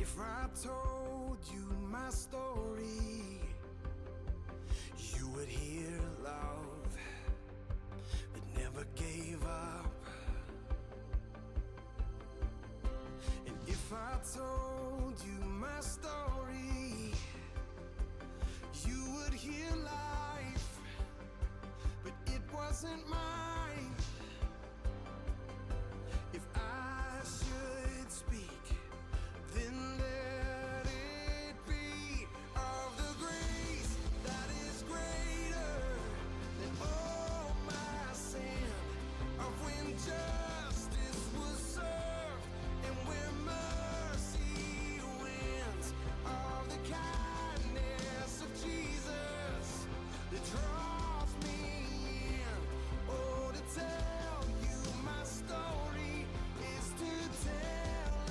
If I told you my story, you would hear love that never gave up. And if I told you my story, you would hear life, but it wasn't mine. If I should speak, then let it be of the grace that is greater than all my sin, of when justice was served and where mercy wins, of the kindness of Jesus that draws me in. Oh, to tell you my story is to tell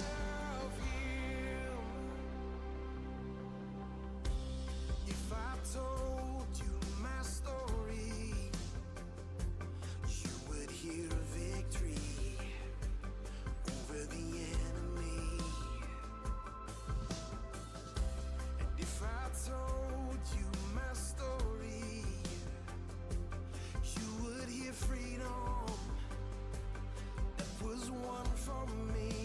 of Him. If I told you my story, you would hear victory over the enemy. And if I told you my story, you would hear freedom that was won for me.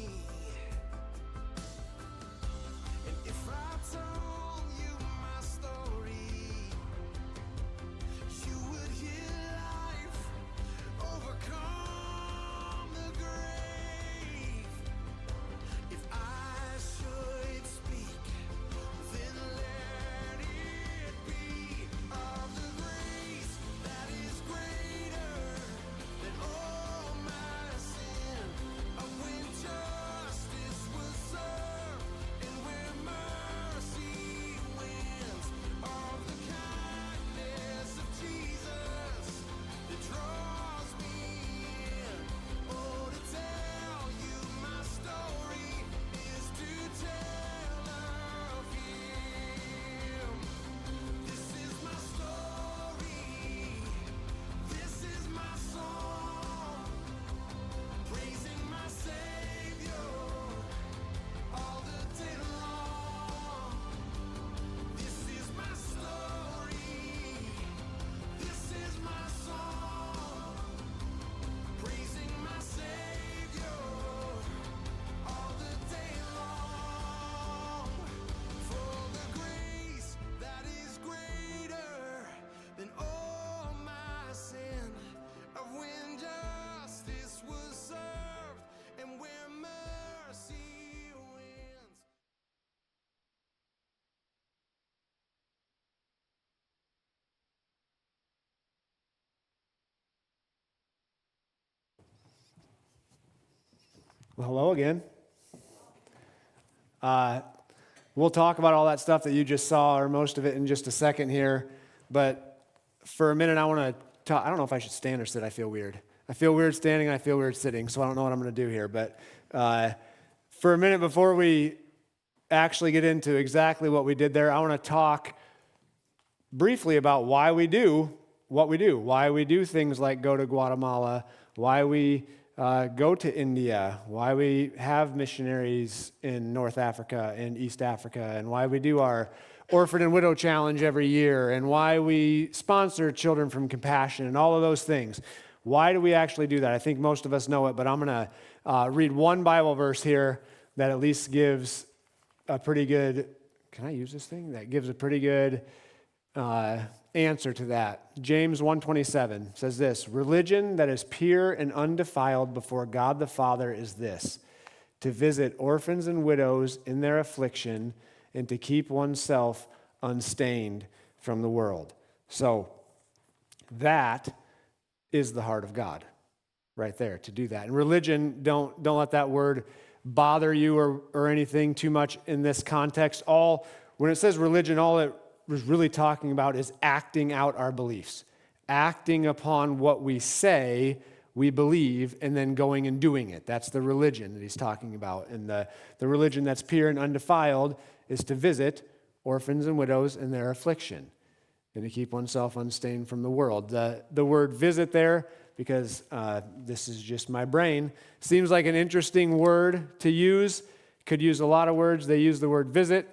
And if I told you my story, you would hear life overcome the grave. If I should speak, then let it be of the grace that is greater than all my sin, of when justice was served and where mercy wins, of the kindness of Jesus that draws me in. Oh, to tell you my story is to tell of Him. This is my story, this is my song, praising my Savior all the day long. This is my story, this is my song, praising my Savior all the day long. For the grace that is greater than all my sin, of when justice was served and where mercy wins. Well, hello again. We'll talk about all that stuff that you just saw, or most of it, in just a second here. But for a minute, I want to talk. I don't know if I should stand or sit. I feel weird. I feel weird standing, and I feel weird sitting, so I don't know what I'm going to do here. But for a minute, before we actually get into exactly what we did there, I want to talk briefly about why we do what we do, why we do things like go to Guatemala, why we go to India, why we have missionaries in North Africa and East Africa, and why we do our Orphan and Widow Challenge every year, and why we sponsor Children from Compassion, and all of those things. Why do we actually do that? I think most of us know it, but I'm going to read one Bible verse here that at least gives a pretty good, can I use this thing? That gives a pretty good answer to that. James 1:27 says this: religion that is pure and undefiled before God the Father is this, to visit orphans and widows in their affliction and to keep oneself unstained from the world. So that is the heart of God right there, to do that. And religion, don't let that word bother you or anything too much in this context. When it says religion, all it was really talking about is acting out our beliefs, acting upon what we say we believe, and then going and doing it. That's the religion that he's talking about. And the religion that's pure and undefiled is to visit orphans and widows in their affliction and to keep oneself unstained from the world. The word visit there, because this is just my brain, seems like an interesting word to use could use a lot of words. They use the word visit.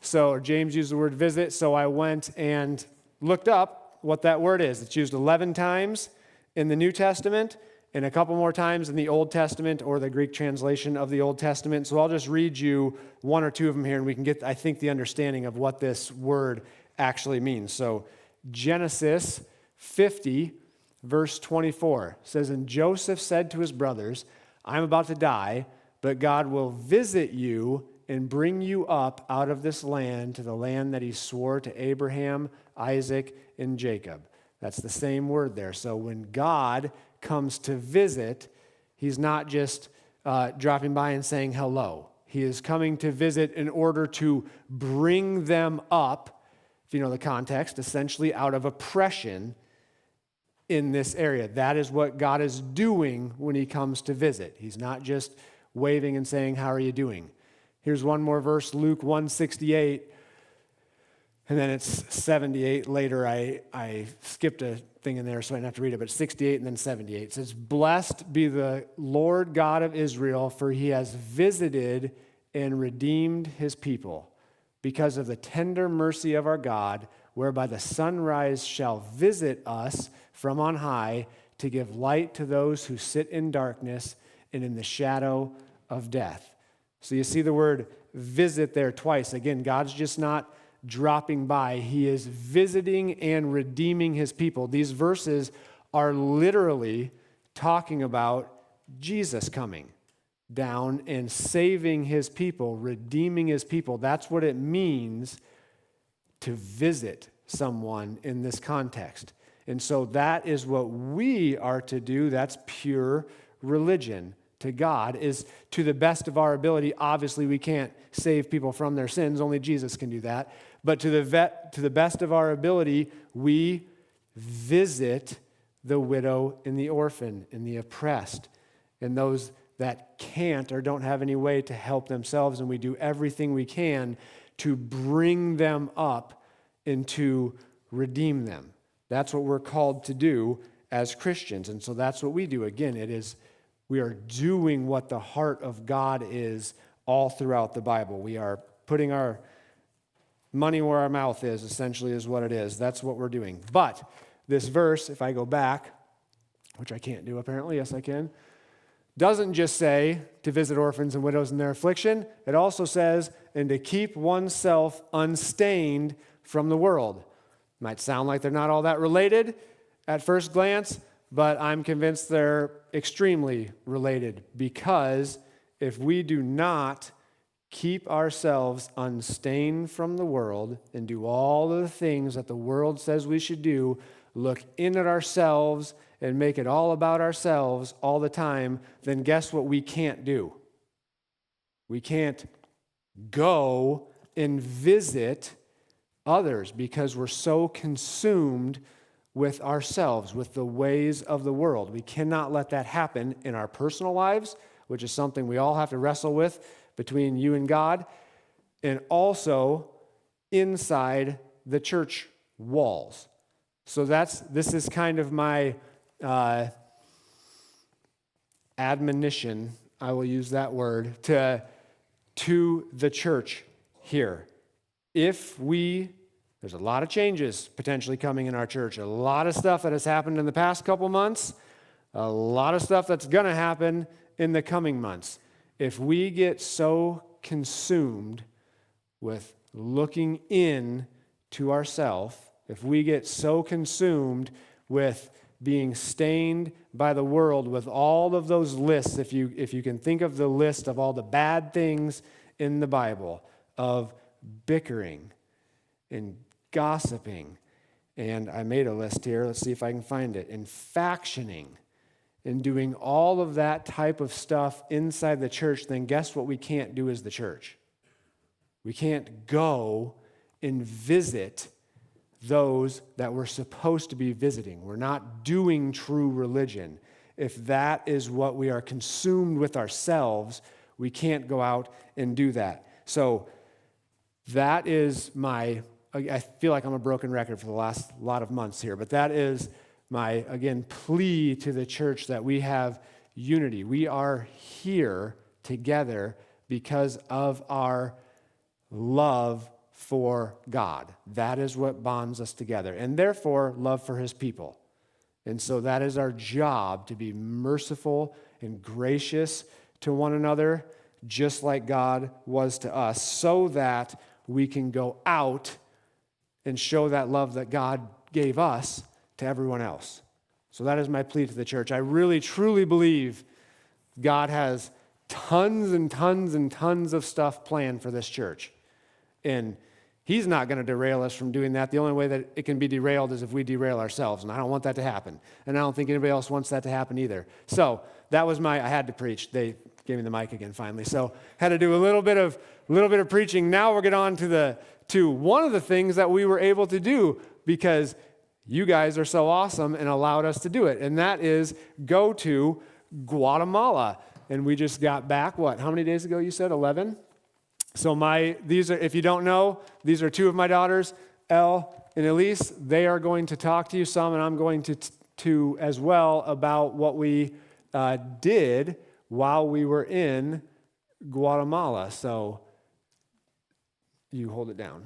So James used the word visit. So I went and looked up what that word is. It's used 11 times in the New Testament and a couple more times in the Old Testament or the Greek translation of the Old Testament. So I'll just read you one or two of them here, and we can get, I think, the understanding of what this word actually means. So Genesis 50, verse 24 says, "And Joseph said to his brothers, I'm about to die, but God will visit you and bring you up out of this land to the land that he swore to Abraham, Isaac, and Jacob." That's the same word there. So when God comes to visit, he's not just dropping by and saying hello. He is coming to visit in order to bring them up, if you know the context, essentially out of oppression in this area. That is what God is doing when he comes to visit. He's not just waving and saying, "How are you doing?" Here's one more verse, Luke 1:68. And then it's 78 later. I skipped a thing in there, so I didn't have to read it, but 68 and then 78. It says, "Blessed be the Lord God of Israel, for he has visited and redeemed his people, because of the tender mercy of our God, whereby the sunrise shall visit us from on high to give light to those who sit in darkness and in the shadow of death." So you see the word visit there twice. Again, God's just not dropping by. He is visiting and redeeming his people. These verses are literally talking about Jesus coming down and saving his people, redeeming his people. That's what it means to visit someone in this context. And so that is what we are to do. That's pure religion to God, is to the best of our ability. Obviously, we can't save people from their sins. Only Jesus can do that. But to the best of our ability, we visit the widow and the orphan and the oppressed and those that can't or don't have any way to help themselves. And we do everything we can to bring them up and to redeem them. That's what we're called to do as Christians. And so that's what we do. Again, we are doing what the heart of God is all throughout the Bible. We are putting our money where our mouth is, essentially, is what it is. That's what we're doing. But this verse, if I go back, which I can't do apparently, yes I can, doesn't just say to visit orphans and widows in their affliction. It also says, and to keep oneself unstained from the world. Might sound like they're not all that related at first glance, but I'm convinced they're extremely related, because if we do not keep ourselves unstained from the world and do all of the things that the world says we should do, look in at ourselves and make it all about ourselves all the time, then guess what we can't do? We can't go and visit others because we're so consumed with ourselves, with the ways of the world. We cannot let that happen in our personal lives, which is something we all have to wrestle with between you and God, and also inside the church walls. So this is kind of my admonition, I will use that word, to the church here. There's a lot of changes potentially coming in our church, a lot of stuff that has happened in the past couple months, a lot of stuff that's going to happen in the coming months. If we get so consumed with looking in to ourselves, if we get so consumed with being stained by the world with all of those lists, if you can think of the list of all the bad things in the Bible, of bickering and gossiping, and I made a list here, let's see if I can find it, and factioning, and doing all of that type of stuff inside the church, then guess what we can't do as the church? We can't go and visit those that we're supposed to be visiting. We're not doing true religion. If that is what we are consumed with ourselves, we can't go out and do that. So that is I feel like I'm a broken record for the last lot of months here, but that is my, again, plea to the church that we have unity. We are here together because of our love for God. That is what bonds us together, and therefore love for his people. And so that is our job, to be merciful and gracious to one another, just like God was to us, so that we can go out and show that love that God gave us to everyone else. So that is my plea to the church. I really, truly believe God has tons and tons and tons of stuff planned for this church. And he's not going to derail us from doing that. The only way that it can be derailed is if we derail ourselves, and I don't want that to happen. And I don't think anybody else wants that to happen either. So that was I had to preach. They gave me the mic again finally. So had to do a little bit of preaching. Now we'll get on to one of the things that we were able to do because you guys are so awesome and allowed us to do it. And that is go to Guatemala. And we just got back, how many days ago you said? 11? So these are, if you don't know, these are two of my daughters, Elle and Elise. They are going to talk to you some, and I'm going to as well about what we did while we were in Guatemala. So you hold it down.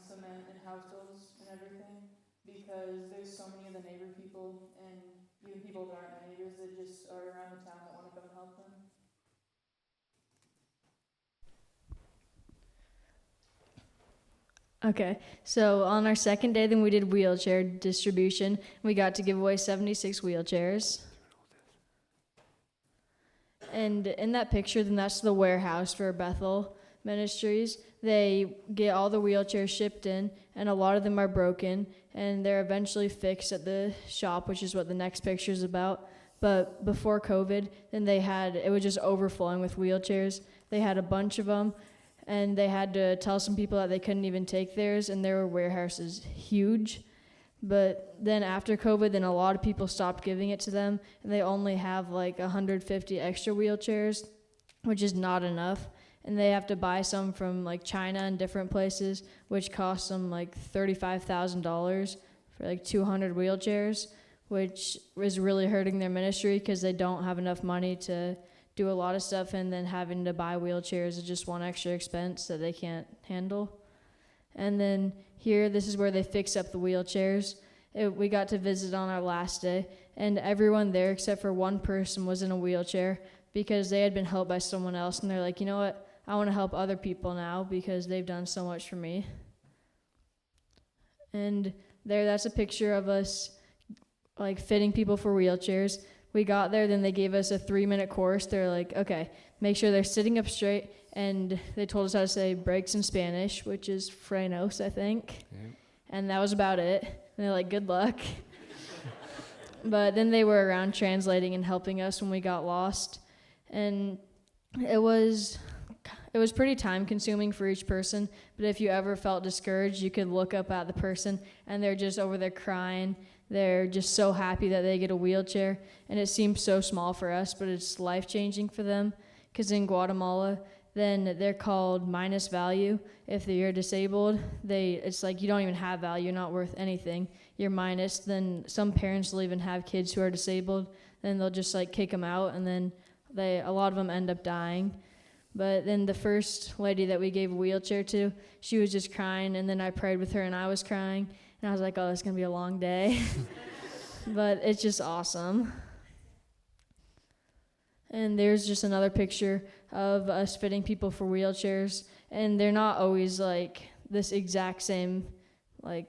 Cement and house tools and everything because there's so many of the neighbor people and even people that aren't my neighbors that just are around the town that want to come and help them. Okay, so on our second day, then we did wheelchair distribution. We got to give away 76 wheelchairs. And in that picture, then that's the warehouse for Bethel Ministries. They get all the wheelchairs shipped in, and a lot of them are broken, and they're eventually fixed at the shop, which is what the next picture is about. But before COVID, then it was just overflowing with wheelchairs. They had a bunch of them, and they had to tell some people that they couldn't even take theirs, and their warehouse is huge. But then after COVID, then a lot of people stopped giving it to them, and they only have like 150 extra wheelchairs, which is not enough. And they have to buy some from like China and different places, which costs them like $35,000 for like 200 wheelchairs, which is really hurting their ministry because they don't have enough money to do a lot of stuff, and then having to buy wheelchairs is just one extra expense that they can't handle. And then here, this is where they fix up the wheelchairs. We got to visit on our last day, and everyone there except for one person was in a wheelchair because they had been helped by someone else, and they're like, you know what? I want to help other people now because they've done so much for me. And that's a picture of us like fitting people for wheelchairs. We got there, then they gave us a 3-minute course. They're like, okay, make sure they're sitting up straight, and they told us how to say brakes in Spanish, which is frenos, I think. Yeah. And that was about it. And they're like, good luck. But then they were around translating and helping us when we got lost. And it was pretty time consuming for each person, but if you ever felt discouraged, you could look up at the person and they're just over there crying. They're just so happy that they get a wheelchair, and it seems so small for us, but it's life-changing for them, because in Guatemala, then they're called minus value. If you're disabled, it's like you don't even have value, you're not worth anything. You're minus. Then some parents will even have kids who are disabled, then they'll just like kick them out, and then a lot of them end up dying. But then the first lady that we gave a wheelchair to, she was just crying, and then I prayed with her, and I was crying, and I was like, oh, it's going to be a long day. But it's just awesome. And there's just another picture of us fitting people for wheelchairs, and they're not always like this exact same, like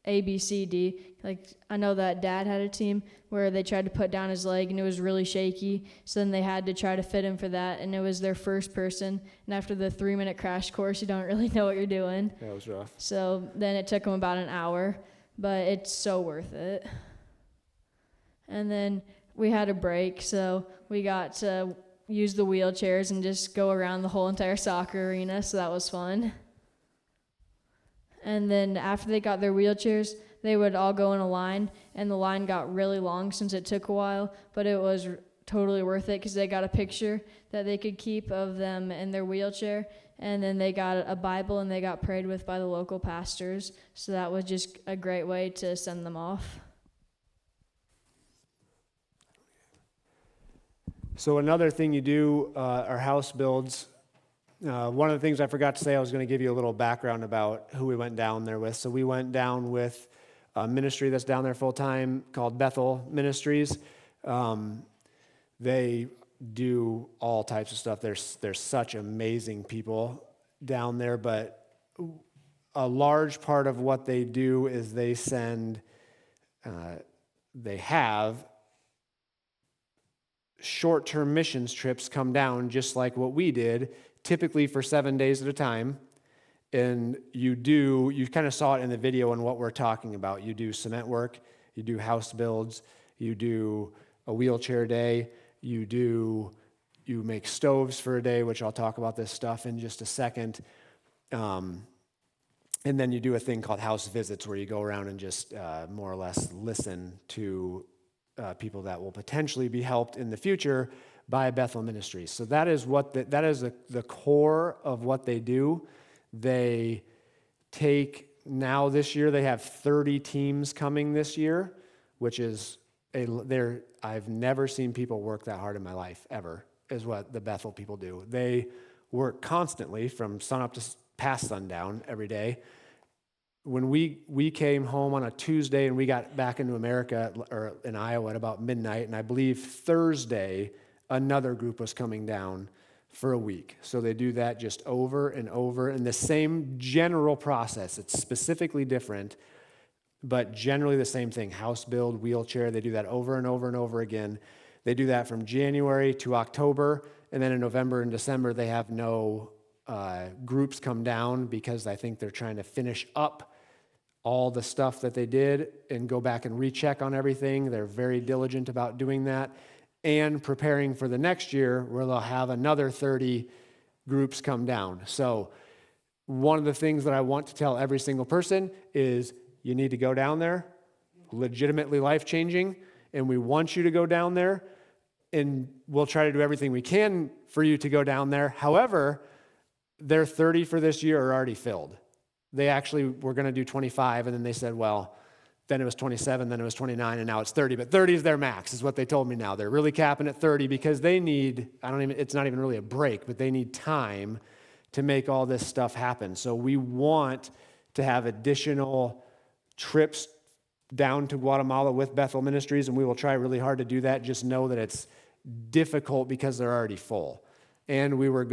A, B, C, D. Like, I know that Dad had a team where they tried to put down his leg, and it was really shaky, so then they had to try to fit him for that, and it was their first person, and after the 3-minute crash course, you don't really know what you're doing. That was rough. So then it took them about an hour, but it's so worth it. And then we had a break, so we got to use the wheelchairs and just go around the whole entire soccer arena, so that was fun. And then after they got their wheelchairs, they would all go in a line, and the line got really long since it took a while, but it was totally worth it because they got a picture that they could keep of them in their wheelchair, and then they got a Bible, and they got prayed with by the local pastors, so that was just a great way to send them off. So another thing you do are house builds. One of the things I forgot to say, I was going to give you a little background about who we went down there with. So we went down with a ministry that's down there full-time called Bethel Ministries. They do all types of stuff. There's such amazing people down there, but a large part of what they do is they have short-term missions trips come down just like what we did, typically for 7 days at a time. And you kind of saw it in the video and what we're talking about. You do cement work, you do house builds, you do a wheelchair day, you make stoves for a day, which I'll talk about this stuff in just a second. And then you do a thing called house visits where you go around and just more or less listen to people that will potentially be helped in the future by Bethel Ministries. So that is the core of what they do. They take, now this year they have 30 teams coming this year, which is I've never seen people work that hard in my life ever, is what the Bethel people do. They work constantly from sun up to past sundown every day. When we came home on a Tuesday and we got back into America, or in Iowa, at about midnight, and I believe Thursday, another group was coming down for a week. So they do that just over and over, and the same general process. It's specifically different, but generally the same thing. House build, wheelchair, they do that over and over and over again. They do that from January to October, and then in November and December they have no groups come down because I think they're trying to finish up all the stuff that they did and go back and recheck on everything. They're very diligent about doing that and preparing for the next year where they'll have another 30 groups come down. So one of the things that I want to tell every single person is you need to go down there, legitimately life-changing, and we want you to go down there, and we'll try to do everything we can for you to go down there. However, their 30 for this year are already filled. They actually were going to do 25, and then they said, well, then it was 27, then it was 29, and now it's 30. But 30 is their max, is what they told me now. They're really capping at 30 because they need, it's not even really a break, but they need time to make all this stuff happen. So we want to have additional trips down to Guatemala with Bethel Ministries, and we will try really hard to do that. Just know that it's difficult because they're already full. And we were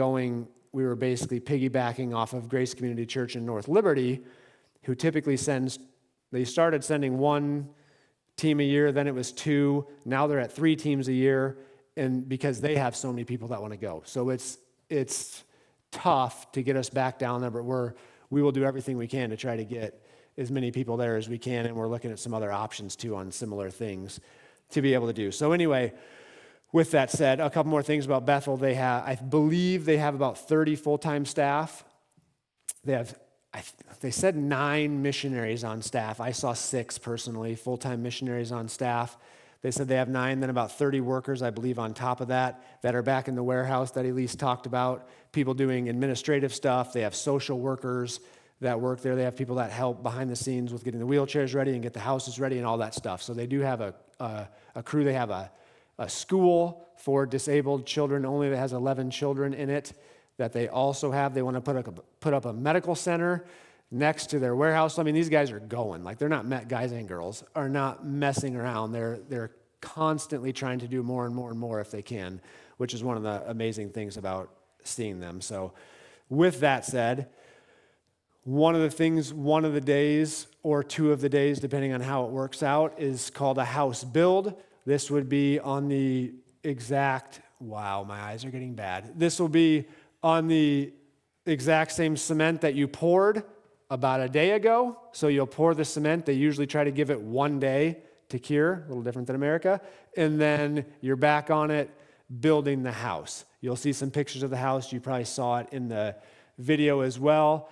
basically piggybacking off of Grace Community Church in North Liberty, who typically they started sending one team a year, then it was 2, now they're at 3 teams a year, and because they have so many people that want to go. So it's tough to get us back down there, but we will do everything we can to try to get as many people there as we can, and we're looking at some other options too on similar things to be able to do. So anyway, with that said, a couple more things about Bethel. I believe they have about 30 full-time staff. They said 9 missionaries on staff. I saw 6 personally, full-time missionaries on staff. They said they have 9, then about 30 workers, I believe, on top of that are back in the warehouse that Elise talked about, people doing administrative stuff. They have social workers that work there. They have people that help behind the scenes with getting the wheelchairs ready and get the houses ready and all that stuff. So they do have a crew. They have a school for disabled children only that has 11 children in it that they also have. They want to put up a medical center next to their warehouse. I mean, these guys are going. Like, they're not, guys and girls are not messing around. They're constantly trying to do more and more and more if they can, which is one of the amazing things about seeing them. So with that said, one of the days or 2 of the days, depending on how it works out, is called a house build. This would be on the exact, wow, my eyes are getting bad. This will be on the exact same cement that you poured about a day ago. So you'll pour the cement. They usually try to give it 1 day to cure, a little different than America. And then you're back on it building the house. You'll see some pictures of the house. You probably saw it in the video as well.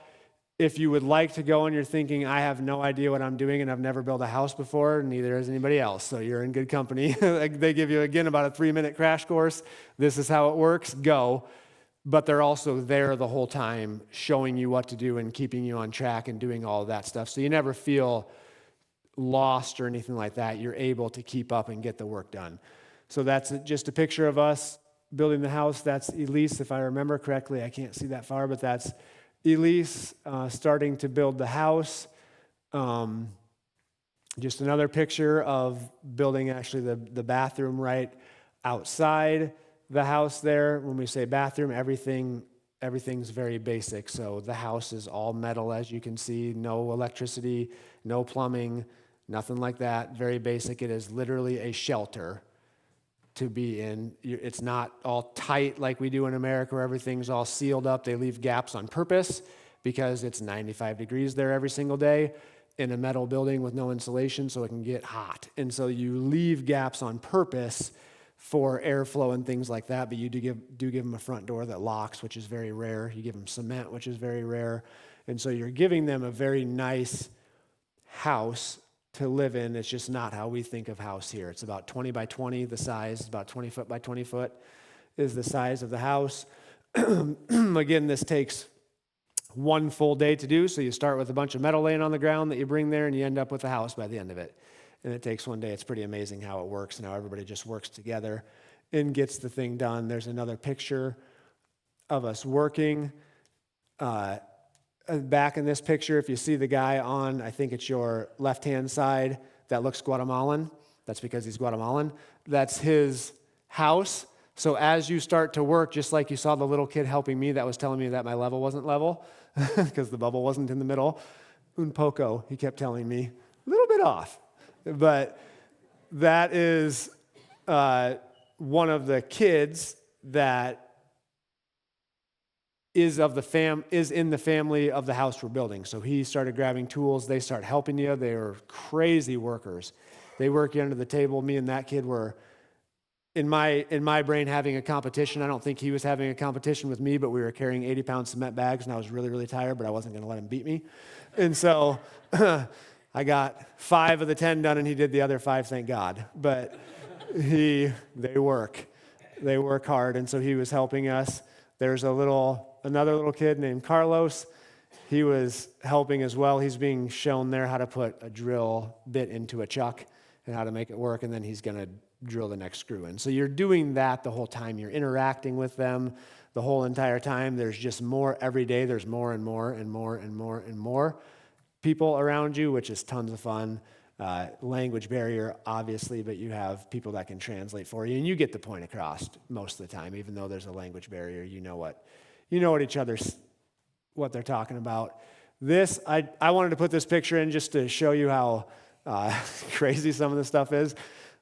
If you would like to go and you're thinking, I have no idea what I'm doing and I've never built a house before, neither has anybody else, so you're in good company. They give you, again, about a 3-minute crash course. This is how it works, go. But they're also there the whole time showing you what to do and keeping you on track and doing all of that stuff. So you never feel lost or anything like that. You're able to keep up and get the work done. So that's just a picture of us building the house. That's Elise, if I remember correctly. I can't see that far, but that's Elise starting to build the house. Just another picture of building actually the bathroom right outside the house there. When we say bathroom, everything's very basic. So the house is all metal, as you can see, no electricity, no plumbing, nothing like that. Very basic. It is literally a shelter to be in. It's not all tight like we do in America where everything's all sealed up. They leave gaps on purpose because it's 95 degrees there every single day in a metal building with no insulation, so it can get hot. And so you leave gaps on purpose for airflow and things like that, but you do give them a front door that locks, which is very rare. You give them cement, which is very rare. And so you're giving them a very nice house to live in. It's just not how we think of house here. It's about 20 by 20, the size, about 20 foot by 20 foot is the size of the house. Again, this takes 1 full day to do, so you start with a bunch of metal laying on the ground that you bring there, and you end up with a house by the end of it. And it takes 1 day. It's pretty amazing how it works and how everybody just works together and gets the thing done. There's another picture of us working. Back in this picture, if you see the guy on, I think it's your left-hand side, that looks Guatemalan. That's because he's Guatemalan. That's his house. So as you start to work, just like you saw the little kid helping me that was telling me that my level wasn't level because the bubble wasn't in the middle. Un poco, he kept telling me, a little bit off. But that is one of the kids that is in the family of the house we're building. So he started grabbing tools. They start helping you. They are crazy workers. They work you under the table. Me and that kid were, in my brain, having a competition. I don't think he was having a competition with me, but we were carrying 80-pound cement bags, and I was really, really tired, but I wasn't going to let him beat me. And so I got 5 of the 10 done, and he did the other 5, thank God. But they work hard, and so he was helping us. There's another little kid named Carlos. He was helping as well. He's being shown there how to put a drill bit into a chuck and how to make it work, and then he's going to drill the next screw in. So you're doing that the whole time. You're interacting with them the whole entire time. There's just more every day. There's more and more and more and more and more people around you, which is tons of fun. Language barrier, obviously, but you have people that can translate for you, and you get the point across most of the time. Even though there's a language barrier, you know what what they're talking about. This, I wanted to put this picture in just to show you how crazy some of the stuff is.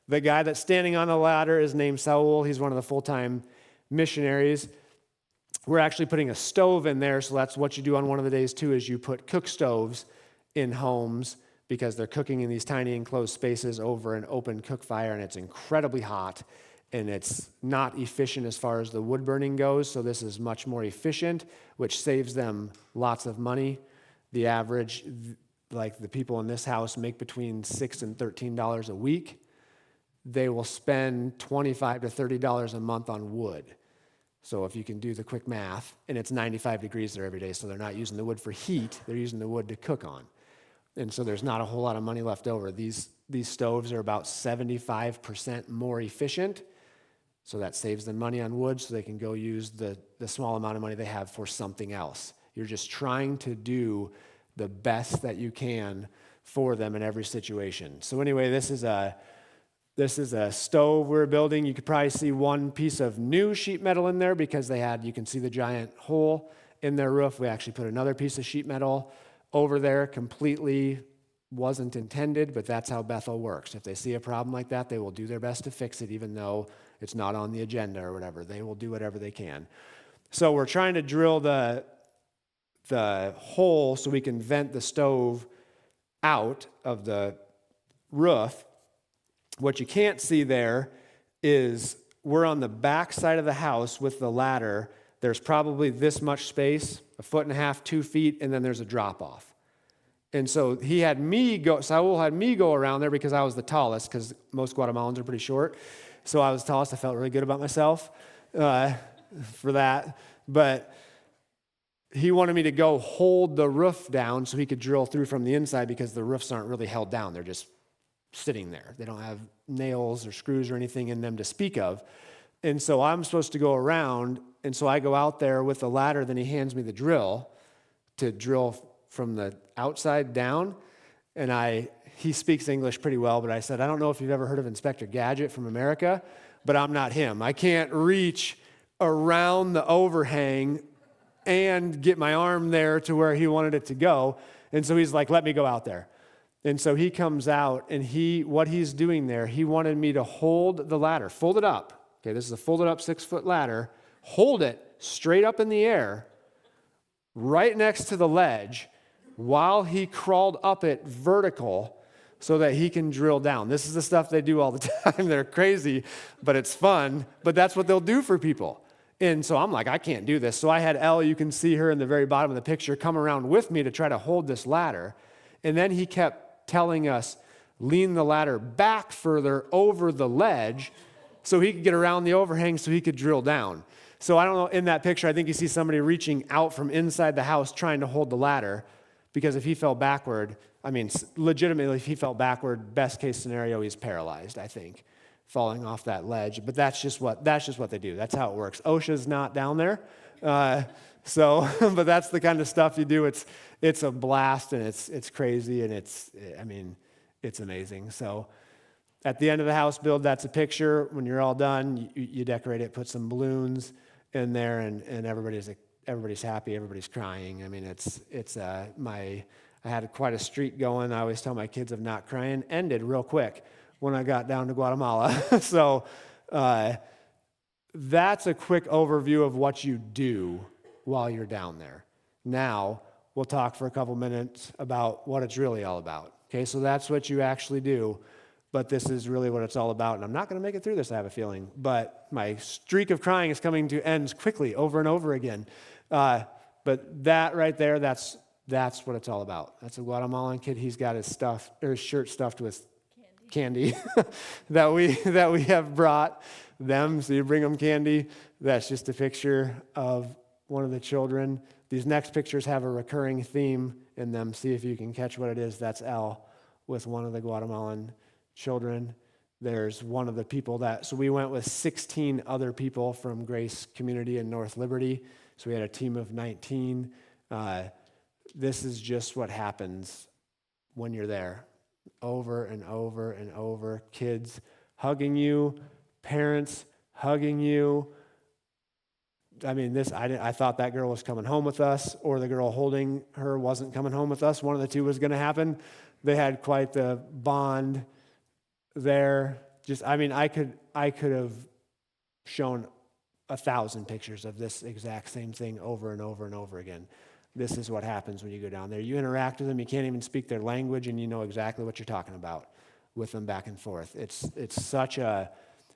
The guy that's standing on the ladder is named Saul. He's one of the full-time missionaries. We're actually putting a stove in there, so that's what you do on one of the days too, is you put cook stoves in homes because they're cooking in these tiny enclosed spaces over an open cook fire, and it's incredibly hot, and it's not efficient as far as the wood burning goes, so this is much more efficient, which saves them lots of money. The average, like the people in this house, make between $6 and $13 a week. They will spend $25 to $30 a month on wood. So if you can do the quick math, and it's 95 degrees there every day, so they're not using the wood for heat, they're using the wood to cook on. And so there's not a whole lot of money left over. These stoves are about 75% more efficient So that saves them money on wood so they can go use the small amount of money they have for something else. You're just trying to do the best that you can for them in every situation. So anyway, this is a stove we're building. You could probably see one piece of new sheet metal in there because you can see the giant hole in their roof. We actually put another piece of sheet metal over there, completely wasn't intended, but that's how Bethel works. If they see a problem like that, they will do their best to fix it, even though it's not on the agenda or whatever. They will do whatever they can. So we're trying to drill the hole so we can vent the stove out of the roof. What you can't see there is we're on the back side of the house with the ladder. There's probably this much space, 1.5 feet, 2 feet, and then there's a drop off. And so Saul had me go around there because I was the tallest, because most Guatemalans are pretty short. So I was the tallest. I felt really good about myself for that. But he wanted me to go hold the roof down so he could drill through from the inside, because the roofs aren't really held down. They're just sitting there. They don't have nails or screws or anything in them to speak of. And so I'm supposed to go around, and so I go out there with the ladder, then he hands me the drill to drill from the outside down. And he speaks English pretty well, but I said, I don't know if you've ever heard of Inspector Gadget from America, but I'm not him. I can't reach around the overhang and get my arm there to where he wanted it to go. And so he's like, let me go out there. And so he comes out, and what he's doing there, he wanted me to hold the ladder, fold it up. Okay, this is a folded up 6-foot ladder. Hold it straight up in the air, right next to the ledge, while he crawled up it vertical so that he can drill down. This is the stuff they do all the time. They're crazy, but it's fun. But that's what they'll do for people. And so I'm like, I can't do this. So I had Elle, you can see her in the very bottom of the picture, come around with me to try to hold this ladder. And then he kept telling us, lean the ladder back further over the ledge so he could get around the overhang so he could drill down. So I don't know, in that picture, I think you see somebody reaching out from inside the house trying to hold the ladder, because if he fell backward, legitimately, if he fell backward, best case scenario, he's paralyzed, I think, falling off that ledge. But that's just what they do. That's how it works. OSHA's not down there. But that's the kind of stuff you do. It's a blast, and it's crazy, and it's amazing. So at the end of the house build, that's a picture. When you're all done, you decorate it, put some balloons in there, and everybody's happy, everybody's crying. I had quite a streak going. I always tell my kids of not crying. Ended real quick when I got down to Guatemala. So that's a quick overview of what you do while you're down there. Now, we'll talk for a couple minutes about what it's really all about. Okay, so that's what you actually do, but this is really what it's all about. And I'm not going to make it through this, I have a feeling, but my streak of crying is coming to ends quickly, over and over again. But that right there, that's what it's all about. That's a Guatemalan kid. He's got his shirt stuffed with candy that we have brought them. So you bring them candy. That's just a picture of one of the children. These next pictures have a recurring theme in them. See if you can catch what it is. That's Elle with one of the Guatemalan children. There's one of the people so we went with 16 other people from Grace Community in North Liberty. So we had a team of 19. This is just what happens when you're there. Over and over and over. Kids hugging you, parents hugging you. I thought that girl was coming home with us, or the girl holding her wasn't coming home with us. One of the two was going to happen. They had quite the bond there. I could have shown 1,000 pictures of this exact same thing over and over and over again. This is what happens when you go down there. You interact with them. You can't even speak their language, and you know exactly what you're talking about with them back and forth. It's such a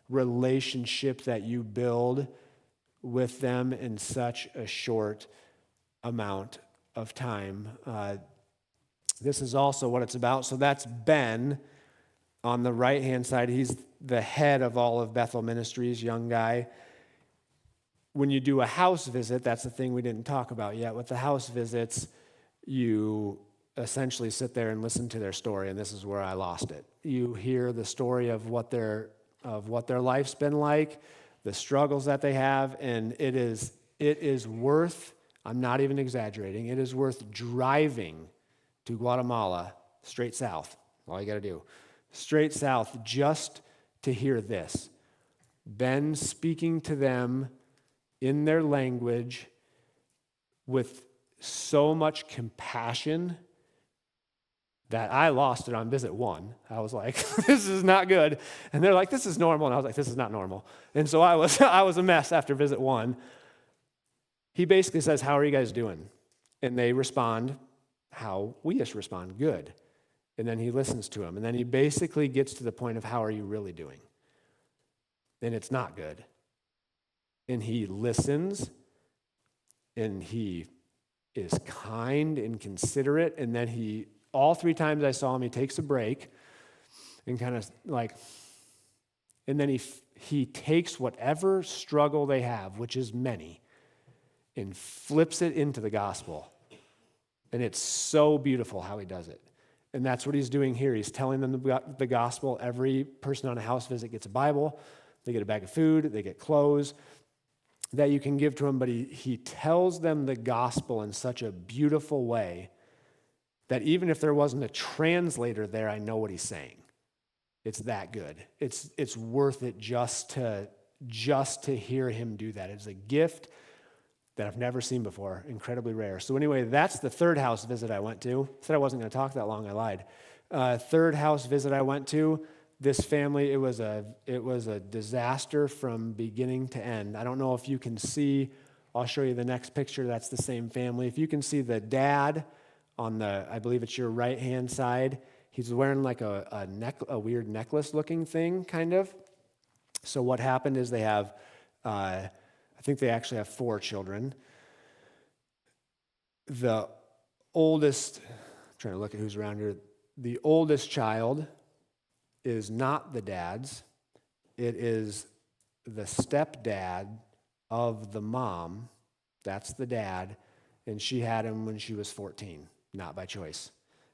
relationship that you build with them in such a short amount of time. This is also what it's about. So that's Ben on the right-hand side. He's the head of all of Bethel Ministries, young guy. When you do a house visit, that's the thing we didn't talk about yet. With the house visits, you essentially sit there and listen to their story, and this is where I lost it. You hear the story of what their life's been like, the struggles that they have, and it is worth, I'm not even exaggerating, it is worth driving to Guatemala, straight south, all you got to do, straight south, just to hear this. Ben speaking to them in their language with so much compassion that I lost it on visit 1. I was like, this is not good. And they're like, this is normal. And I was like, this is not normal. And so I was a mess after visit 1. He basically says, how are you guys doing? And they respond how we just respond, good. And then he listens to them. And then he basically gets to the point of, how are you really doing? And it's not good. And he listens, and he is kind and considerate, and then all 3 times I saw him, he takes a break and kind of like, and then he takes whatever struggle they have, which is many, and flips it into the gospel. And it's so beautiful how he does it. And that's what he's doing here. He's telling them the gospel. Every person on a house visit gets a Bible. They get a bag of food. They get clothes that you can give to them. But he tells them the gospel in such a beautiful way that even if there wasn't a translator there, I know what he's saying. It's that good. It's worth it just to hear him do that. It's a gift that I've never seen before, incredibly rare. So anyway, that's the 3rd house visit I went to. I said I wasn't going to talk that long, I lied. 3rd house visit I went to, this family, it was a disaster from beginning to end. I don't know if you can see, I'll show you the next picture, that's the same family. If you can see the dad on I believe it's your right-hand side, he's wearing like a weird necklace-looking thing, kind of. So what happened is they have, I think they actually have 4 children. The oldest, I'm trying to look at who's around here, the oldest child is not the dad's. It is the stepdad of the mom. That's the dad. And she had him when she was 14, not by choice,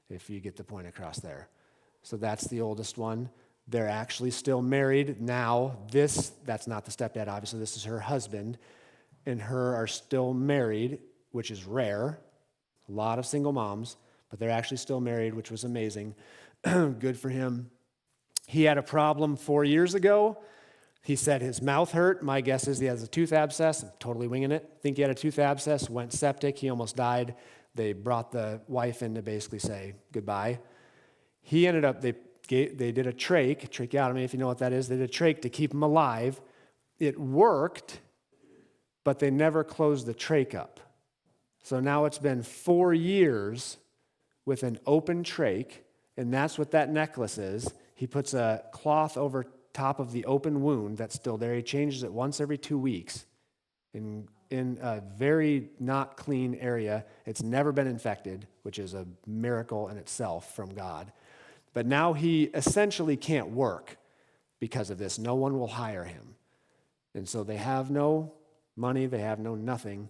if you get the point across there. So that's the oldest one. They're actually still married now. That's not the stepdad, obviously. This is her husband. And her are still married, which is rare. A lot of single moms, but they're actually still married, which was amazing. Good for him. He had a problem 4 years ago. He said his mouth hurt. My guess is he has a tooth abscess. I'm totally winging it. Think he had a tooth abscess, went septic. He almost died. They brought the wife in to basically say goodbye. He ended up, they did a tracheotomy, if you know what that is. They did a trach to keep him alive. It worked, but they never closed the trach up. So now it's been 4 years with an open trach, and that's what that necklace is. He puts a cloth over top of the open wound that's still there. He changes it once every 2 weeks in a very not clean area. It's never been infected, which is a miracle in itself from God. But now he essentially can't work because of this. No one will hire him. And so they have no money, they have no nothing.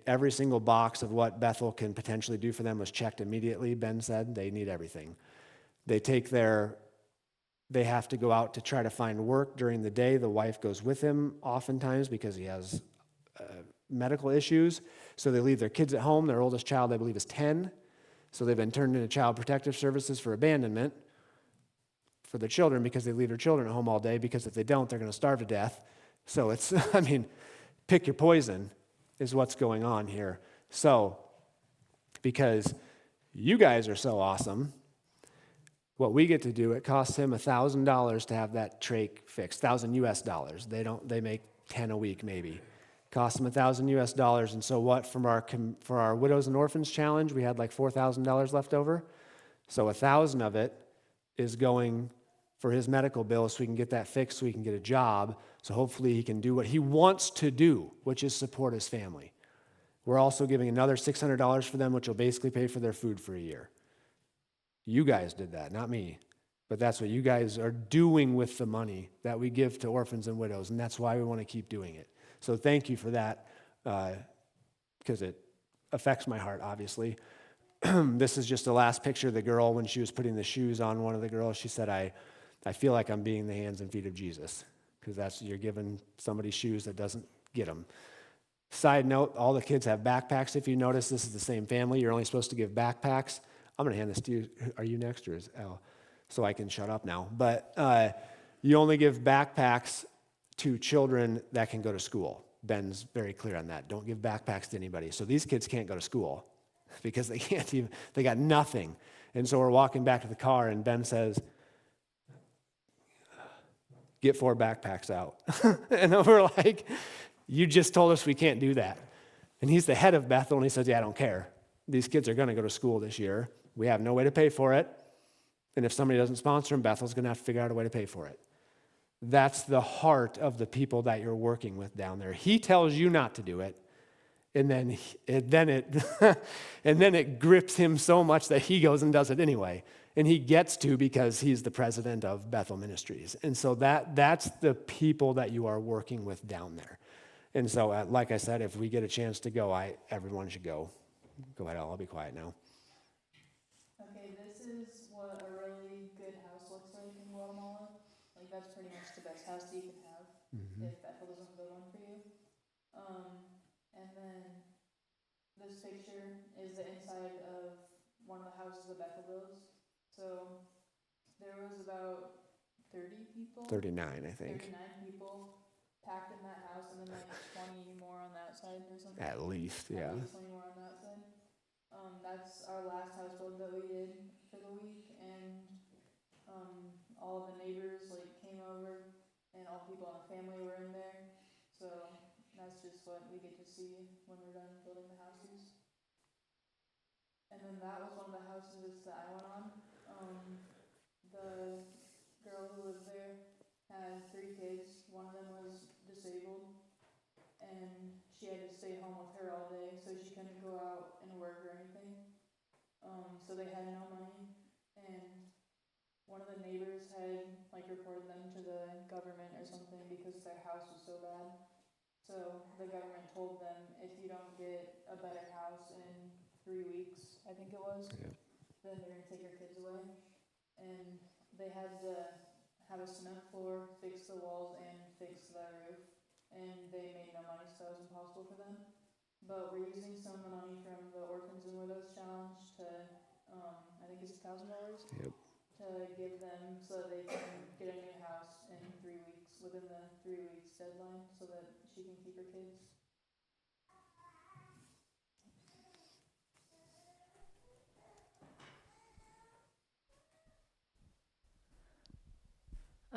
Every single box of what Bethel can potentially do for them was checked immediately. Ben said they need everything. They have to go out to try to find work during the day. The wife goes with him oftentimes because he has medical issues. So they leave their kids at home. Their oldest child, I believe, is 10. So they've been turned into Child Protective Services for abandonment for the children because they leave their children at home all day, because if they don't, they're going to starve to death. So it's, pick your poison is what's going on here. So, because you guys are so awesome, what we get to do, it costs him $1,000 to have that trach fixed, $1,000 US. They make 10 a week maybe. Costs him $1,000 US. And so what, for our Widows and Orphans Challenge, we had like $4,000 left over. So 1,000 of it is going for his medical bill so he can get that fixed, so he can get a job. So hopefully he can do what he wants to do, which is support his family. We're also giving another $600 for them, which will basically pay for their food for a year. You guys did that, not me. But that's what you guys are doing with the money that we give to orphans and widows, and that's why we want to keep doing it. So thank you for that, because it affects my heart, obviously. This is just the last picture of the girl when she was putting the shoes on one of the girls. She said, I feel like I'm being the hands and feet of Jesus. because you're giving somebody shoes that doesn't get them. Side note, all the kids have backpacks. If you notice, this is the same family. You're only supposed to give backpacks. I'm going to hand this to you. Are you next or is Al? So I can shut up now. But you only give backpacks to children that can go to school. Ben's very clear on that. Don't give backpacks to anybody. So these kids can't go to school because they got nothing. And so we're walking back to the car and Ben says, get 4 backpacks out. And we're like, you just told us we can't do that. And he's the head of Bethel, and he says, yeah, I don't care. These kids are going to go to school this year. We have no way to pay for it. And if somebody doesn't sponsor them, Bethel's going to have to figure out a way to pay for it. That's the heart of the people that you're working with down there. He tells you not to do it, and then it grips him so much that he goes and does it anyway. And he gets to because he's the president of Bethel Ministries. And so that's the people that you are working with down there. And so, like I said, if we get a chance to go, everyone should go. Go ahead, I'll be quiet now. Okay, this is what a really good house looks like in Guatemala. Like, that's pretty much the best house that you can have if Bethel doesn't build one for you. And then this picture is the inside of one of the houses that Bethel builds. So there was about 30 people. 39, I think. 39 people packed in that house, and then like 20 more on that side or something. At least, yeah. At least 20 more on that side. That's our last house build that we did for the week, and all of the neighbors like came over, and all the people in the family were in there. So that's just what we get to see when we're done building the houses. And then that was one of the houses that I went on. The girl who lived there had 3 kids. One of them was disabled, and she had to stay home with her all day, so she couldn't go out and work or anything. So they had no money, and one of the neighbors had like reported them to the government or something because their house was so bad. So the government told them, if you don't get a better house in 3 weeks, I think it was, then they're going to take your kids away. And they had to have a cement floor, fix the walls, and fix the roof. And they made no money, so it was impossible for them. But we're using some of the money from the Orphans and Widows Challenge to, I think it's $1,000, to give them so that they can get a new house in 3 weeks, within the 3 weeks deadline, so that she can keep her kids.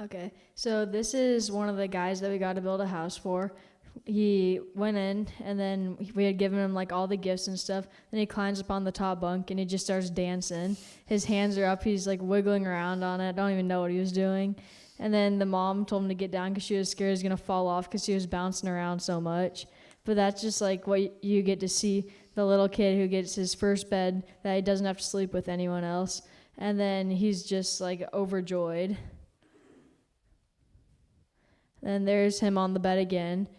Okay, so this is one of the guys that we got to build a house for. He went in, and then we had given him like all the gifts and stuff. Then he climbs up on the top bunk, and he just starts dancing. His hands are up. He's like wiggling around on it. I don't even know what he was doing. And then the mom told him to get down because she was scared he was going to fall off because he was bouncing around so much. But that's just like what you get to see, the little kid who gets his first bed that he doesn't have to sleep with anyone else. And then he's just like overjoyed. Then there's him on the bed again.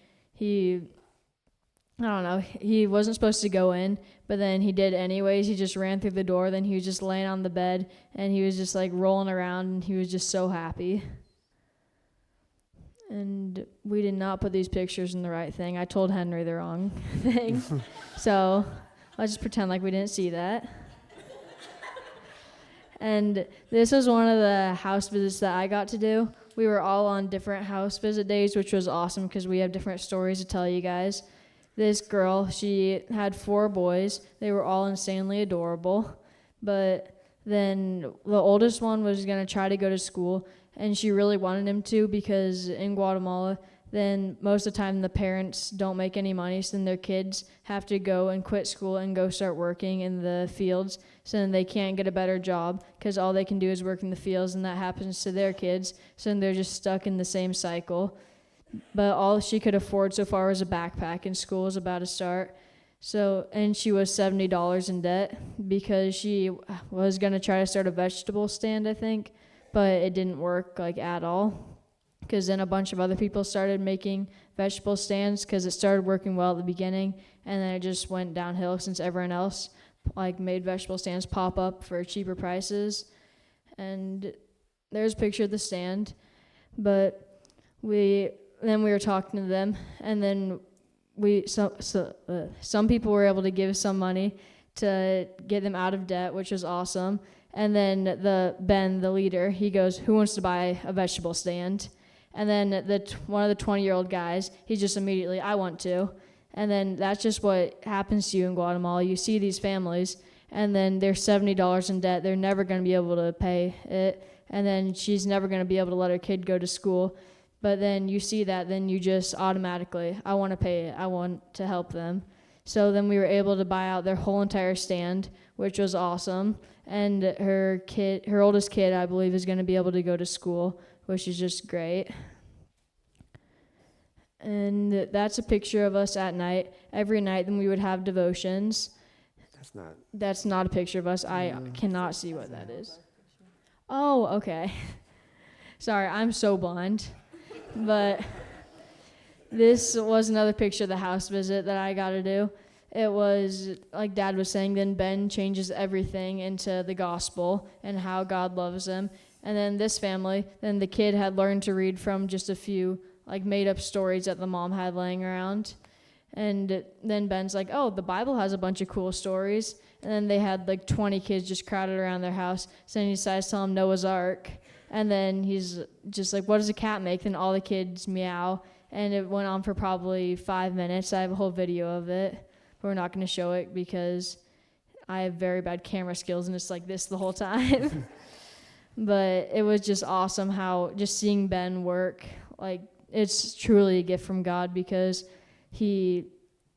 I don't know, he wasn't supposed to go in, but then he did anyways. He just ran through the door. Then he was just laying on the bed, and he was just like rolling around, and he was just so happy. And we did not put these pictures in the right thing. I told Henry the wrong thing. So let's just pretend like we didn't see that. And this was one of the house visits that I got to do. We were all on different house visit days, which was awesome because we have different stories to tell you guys. This girl, she had 4 boys. They were all insanely adorable. But then the oldest one was going to try to go to school, and she really wanted him to because in Guatemala, then most of the time the parents don't make any money, so then their kids have to go and quit school and go start working in the fields, so then they can't get a better job because all they can do is work in the fields, and that happens to their kids, so then they're just stuck in the same cycle. But all she could afford so far was a backpack, and school was about to start. So, and she was $70 in debt because she was going to try to start a vegetable stand, I think, but it didn't work like at all. Because then a bunch of other people started making vegetable stands because it started working well at the beginning, and then it just went downhill since everyone else like made vegetable stands pop up for cheaper prices. And there's a picture of the stand, but we were talking to them, and then some people were able to give some money to get them out of debt, which was awesome. And then Ben, the leader, he goes, "Who wants to buy a vegetable stand?" And then one of the 20-year-old guys, he just immediately, "I want to." And then that's just what happens to you in Guatemala. You see these families, and then they're $70 in debt. They're never going to be able to pay it. And then she's never going to be able to let her kid go to school. But then you see that, then you just automatically, "I want to pay it. I want to help them." So then we were able to buy out their whole entire stand, which was awesome. And her oldest kid, I believe, is going to be able to go to school, which is just great. And that's a picture of us at night. Every night, then we would have devotions. That's not a picture of us. I cannot see what that is. Oh, okay. Sorry, I'm so blind. But this was another picture of the house visit that I got to do. It was, like Dad was saying, then Ben changes everything into the gospel and how God loves them. And then this family, then the kid had learned to read from just a few made-up stories that the mom had laying around. And then Ben's like, "Oh, the Bible has a bunch of cool stories." And then they had 20 kids just crowded around their house. So then he decides to tell them Noah's Ark. And then he's just like, "What does a cat make?" Then all the kids meow. And it went on for probably 5 minutes. I have a whole video of it, but we're not going to show it because I have very bad camera skills and it's like this the whole time. But it was just awesome how just seeing Ben work, it's truly a gift from God, because he,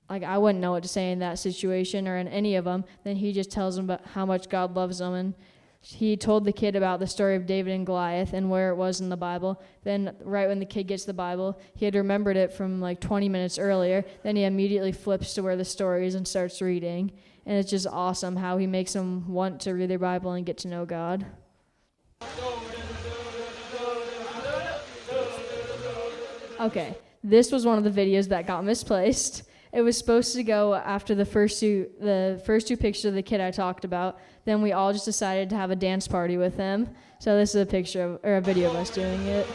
I wouldn't know what to say in that situation or in any of them. Then he just tells them about how much God loves them. And he told the kid about the story of David and Goliath and where it was in the Bible. Then right when the kid gets the Bible, he had remembered it from 20 minutes earlier. Then he immediately flips to where the story is and starts reading. And it's just awesome how he makes them want to read their Bible and get to know God. Okay, this was one of the videos that got misplaced. It was supposed to go after the first two pictures of the kid I talked about. Then we all just decided to have a dance party with him. So this is a video of us doing it.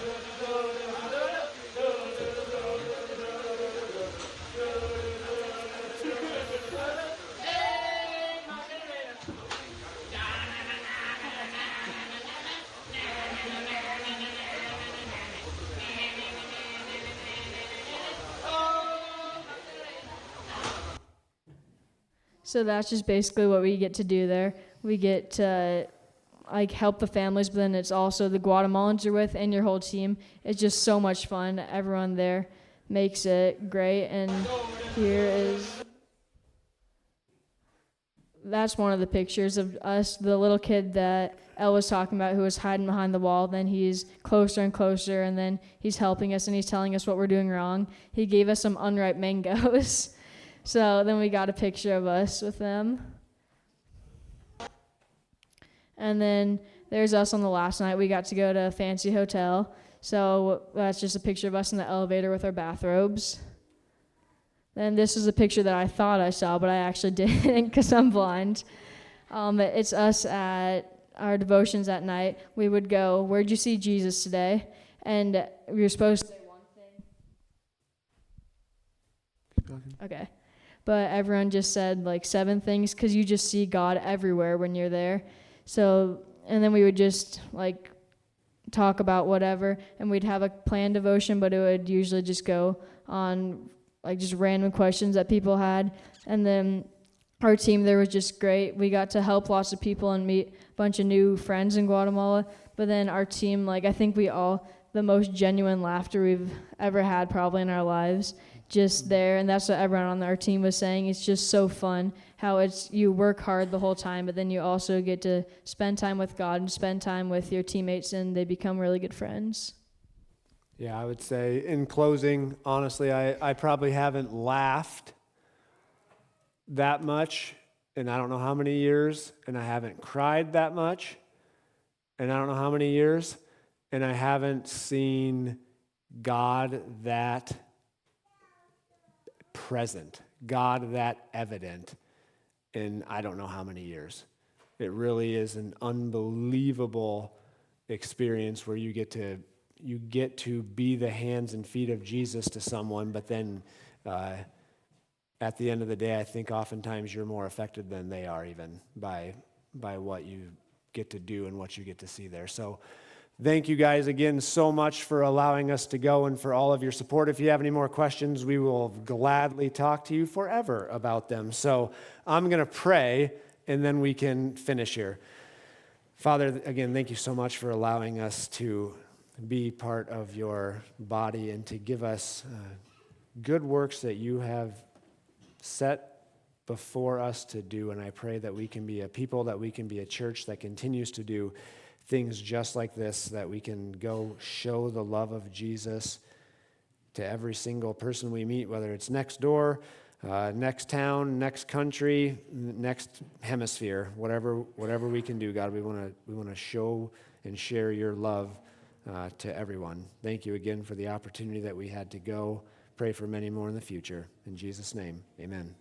So that's just basically what we get to do there. We get to help the families, but then it's also the Guatemalans you're with and your whole team. It's just so much fun. Everyone there makes it great. And that's one of the pictures of us, the little kid that Elle was talking about who was hiding behind the wall. Then he's closer and closer, and then he's helping us and he's telling us what we're doing wrong. He gave us some unripe mangoes. So then we got a picture of us with them. And then there's us on the last night. We got to go to a fancy hotel. So that's just a picture of us in the elevator with our bathrobes. Then this is a picture that I thought I saw, but I actually didn't because I'm blind. It's us at our devotions at night. We would go, "Where'd you see Jesus today?" And we were supposed to say one thing. Okay. But everyone just said 7 things because you just see God everywhere when you're there. So, and then we would just talk about whatever, and we'd have a planned devotion, but it would usually just go on just random questions that people had. And then our team there was just great. We got to help lots of people and meet a bunch of new friends in Guatemala. But then our team, I think we all, the most genuine laughter we've ever had probably in our lives. Just there, and that's what everyone on our team was saying. It's just so fun how you work hard the whole time, but then you also get to spend time with God and spend time with your teammates, and they become really good friends. Yeah, I would say in closing, honestly, I probably haven't laughed that much in I don't know how many years, and I haven't cried that much in I don't know how many years, and I haven't seen God that present, God that evident in I don't know how many years. It really is an unbelievable experience where you get to you get to be the hands and feet of Jesus to someone, but then at the end of the day, I think oftentimes you're more affected than they are even by what you get to do and what you get to see there. So thank you guys again so much for allowing us to go and for all of your support. If you have any more questions, we will gladly talk to you forever about them. So I'm going to pray, and then we can finish here. Father, again, thank you so much for allowing us to be part of your body and to give us good works that you have set before us to do. And I pray that we can be a people, that we can be a church that continues to do things just like this, that we can go show the love of Jesus to every single person we meet, whether it's next door, next town, next country, next hemisphere, whatever we can do, God, we want to show and share your love to everyone. Thank you again for the opportunity that we had to go. Pray for many more in the future. In Jesus' name, amen.